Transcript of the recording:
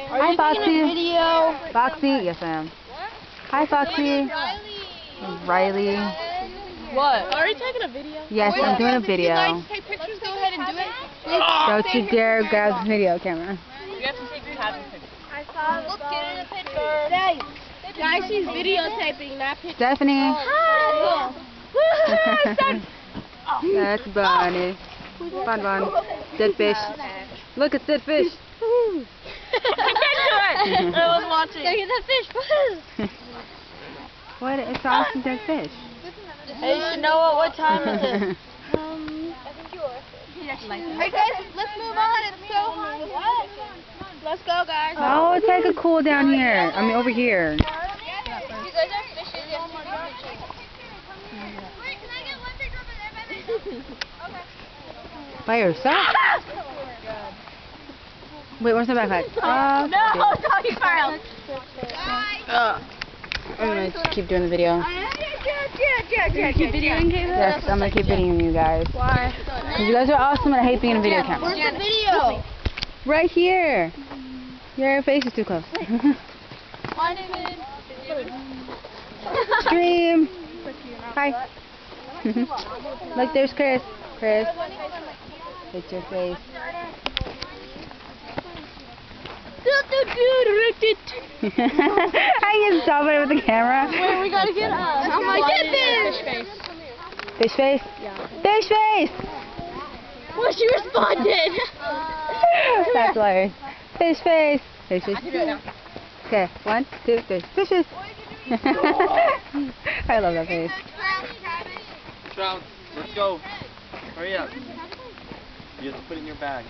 Hi, Foxy. Video. Foxy, yes I am. Hi, Foxy. Riley. What? Are you taking a video? Yes, I'm doing a If you'd video. like to take pictures, go ahead and do it. Don't you dare grab the video camera. You have to take cabin pictures. Look, get in a picture. Guys, she's videotaping, not pictures. Stephanie. Hi. That's Bonnie. Bon. Dead fish. Look, it's dead fish. I was watching. Look at the fish. What? It's awesome dead fish. Hey, you should know what time is it? I think you are. Hey guys, let's move on. It's so hot. Let's go, guys. Oh, it's like a cool down here. I mean, over here. You guys are fishing. Wait, can I get one picture over there, baby? By yourself? Wait, where's my backpack? No, doggy Carl. I'm gonna keep doing the video. Keep videoing, Yes, I'm gonna keep videoing you guys. Why? Because you guys are awesome and I hate being in a video camera. Where's the video? Right here. Your face is too close. Stream. Hi. Look, there's Chris. Chris. It's your face. I can stop it with the camera. Wait, we gotta get up. I'm like, get fish face. Fish face? Yeah. Fish face! Well, she responded. That's hilarious. Fish face. Fish face. Okay, 1, 2, 3. Fishes. I love that face. Trout, let's go. Hurry up. You have to put it in your bag.